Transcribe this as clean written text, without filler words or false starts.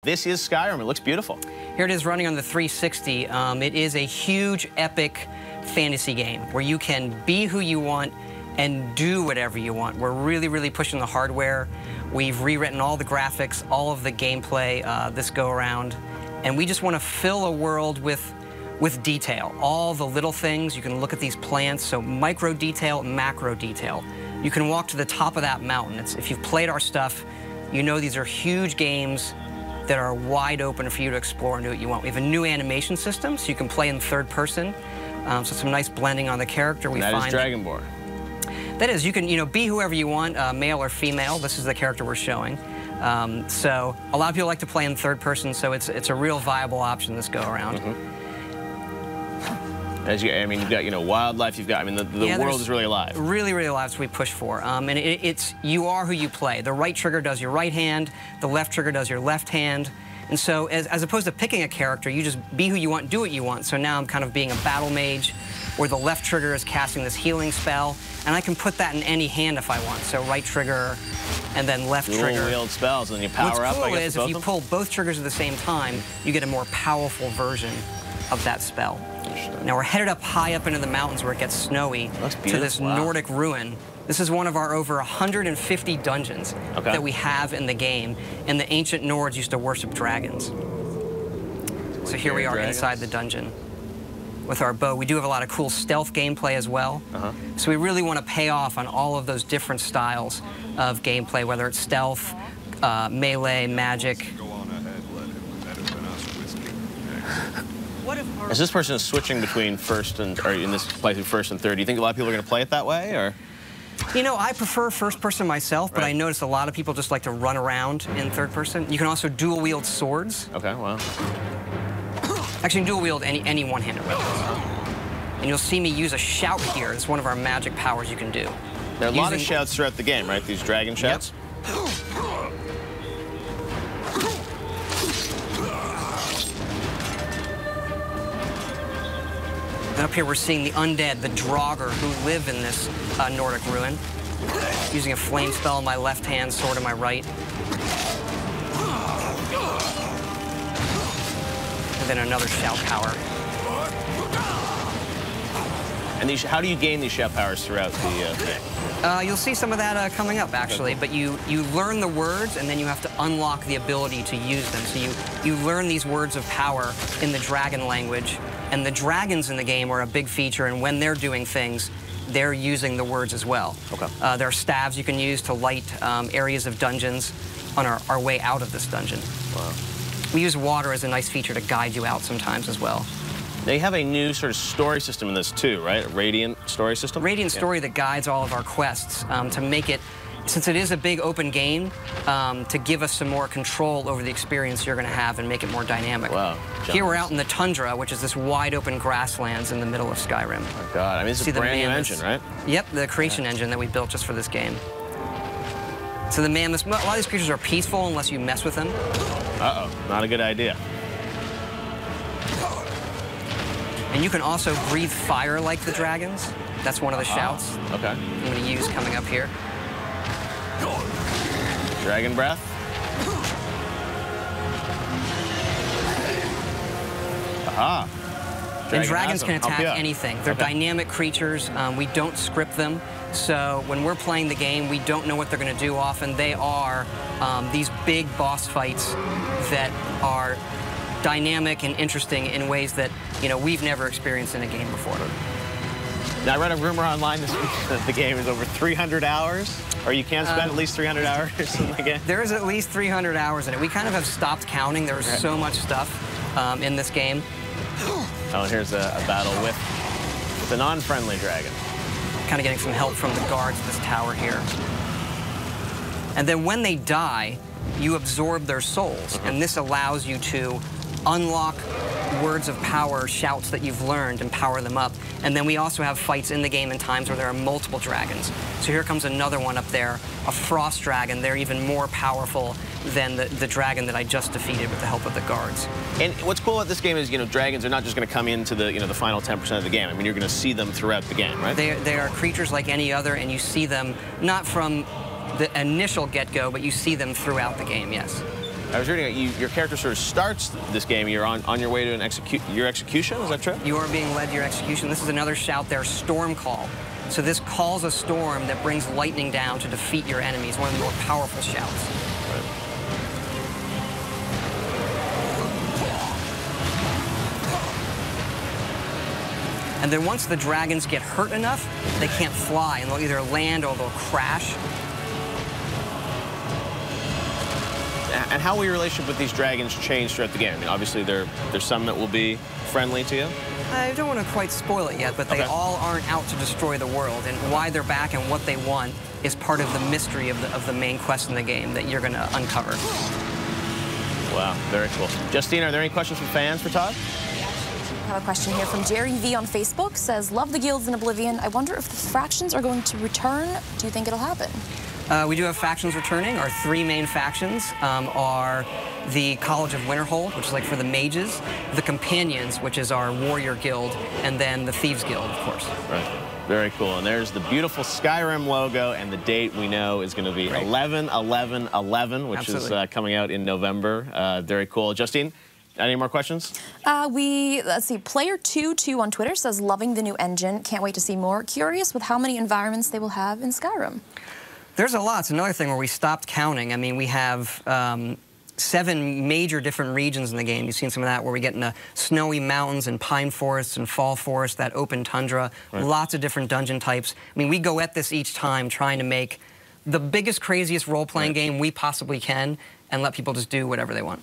this is Skyrim. It looks beautiful. Here it is running on the 360. It is a huge, epic fantasy game where you can be who you want and do whatever you want. We're really, really pushing the hardware. We've rewritten all the graphics, all of the gameplay this go-around, and we just want to fill a world with detail. All the little things. You can look at these plants, so micro detail, macro detail. You can walk to the top of that mountain. If you've played our stuff, you know these are huge games that are wide open for you to explore and do what you want. We have a new animation system, so you can play in third person. So some nice blending on the character. That is Dragonborn. That is, you can be whoever you want, male or female. This is the character we're showing. So a lot of people like to play in third person, so it's a real viable option this go around. As you, I mean, you've got wildlife. You've got, I mean, the world is really alive. Really, really alive. So we push for, and it's you are who you play. The right trigger does your right hand. The left trigger does your left hand. And so, as opposed to picking a character, you just be who you want, do what you want. So now I'm kind of being a battle mage, where the left trigger is casting this healing spell, and I can put that in any hand if I want. So right trigger, and then left trigger. Wield spells, and then you power up. What's cool is if you pull both triggers at the same time, you get a more powerful version of that spell. Now we're headed up high up into the mountains where it gets snowy to this Nordic ruin. This is one of our over 150 dungeons that we have in the game, and the ancient Nords used to worship dragons. So here we are inside the dungeon with our bow. We do have a lot of cool stealth gameplay as well. So we really want to pay off on all of those different styles of gameplay, whether it's stealth, melee, magic. As this person is switching between first and, or in this playthrough, first and third, do you think a lot of people are going to play it that way, or? You know, I prefer first person myself, but I notice a lot of people just like to run around in third person. You can also dual wield swords. Okay, wow. Actually, you can dual wield any one-handed weapons. And you'll see me use a shout here. It's one of our magic powers you can do. There are a lot of shouts throughout the game, right? These dragon shouts? And up here we're seeing the undead, the Draugr, who live in this Nordic ruin. Using a flame spell in my left hand, sword in my right. And then another shout power. And these, how do you gain these shout powers throughout the game? You'll see some of that coming up, actually. But you learn the words, and then you have to unlock the ability to use them. So you learn these words of power in the dragon language. And the dragons in the game are a big feature, and when they're doing things, they're using the words as well. There are staves you can use to light areas of dungeons on our way out of this dungeon. Wow. We use water as a nice feature to guide you out sometimes as well. They have a new sort of story system in this too, right? A Radiant story system? Radiant story that guides all of our quests to make it, since it is a big open game, to give us some more control over the experience you're going to have and make it more dynamic. Wow. Here we're out in the tundra, which is this wide open grasslands in the middle of Skyrim. Oh my God, I mean, it's a brand new engine, right? Yep, the creation engine that we built just for this game. So the mammoths, a lot of these creatures are peaceful unless you mess with them. Uh-oh, not a good idea. And you can also breathe fire like the dragons. That's one of the shouts. Okay. I'm going to use coming up here. Dragon breath. Aha. And dragons can attack anything. They're dynamic creatures. We don't script them. So when we're playing the game, we don't know what they're going to do often. They are these big boss fights that are dynamic and interesting in ways that, we've never experienced in a game before. Now, I read a rumor online this week that the game is over 300 hours, or you can spend at least 300 hours in the game. There is at least 300 hours in it. We kind of have stopped counting. There's so much stuff in this game. Oh, and here's a battle with the non-friendly dragon. Kind of getting some help from the guards of this tower here. And then when they die, you absorb their souls, and this allows you to unlock words of power, shouts that you've learned, and power them up. And then we also have fights in the game in times where there are multiple dragons. So here comes another one up there, a frost dragon. They're even more powerful than the dragon that I just defeated with the help of the guards. And what's cool about this game is, dragons are not just going to come into the, the final 10% of the game. I mean, you're going to see them throughout the game, right? They are creatures like any other, and you see them not from the initial get-go, but you see them throughout the game, yes. I was reading your character sort of starts this game. You're on your way to your execution. Is that true? You are being led to your execution. This is another shout there, Storm Call. So this calls a storm that brings lightning down to defeat your enemies. One of the more powerful shouts. Right. And then once the dragons get hurt enough, they can't fly, and they'll either land or they'll crash. And how will your relationship with these dragons change throughout the game? I mean, obviously, there's some that will be friendly to you. I don't want to quite spoil it yet, but they all aren't out to destroy the world, and why they're back and what they want is part of the mystery of the main quest in the game that you're going to uncover. Wow, very cool. Justine, are there any questions from fans for Todd? I have a question here from Jerry V on Facebook. Says, love the guilds in Oblivion. I wonder if the factions are going to return. Do you think it'll happen? We do have factions returning. Our three main factions are the College of Winterhold, which is like for the mages, the Companions, which is our warrior guild, and then the Thieves Guild, of course. Right. Very cool. And there's the beautiful Skyrim logo, and the date we know is going to be 11/11/11, which is coming out in November. Very cool. Justine, any more questions? Let's see, Player22 on Twitter says, loving the new engine. Can't wait to see more. Curious with how many environments they will have in Skyrim. There's a lot. It's another thing where we stopped counting. I mean, we have 7 major different regions in the game. You've seen some of that where we get into snowy mountains and pine forests and fall forests, that open tundra, lots of different dungeon types. I mean, we go at this each time trying to make the biggest, craziest role-playing game we possibly can and let people just do whatever they want.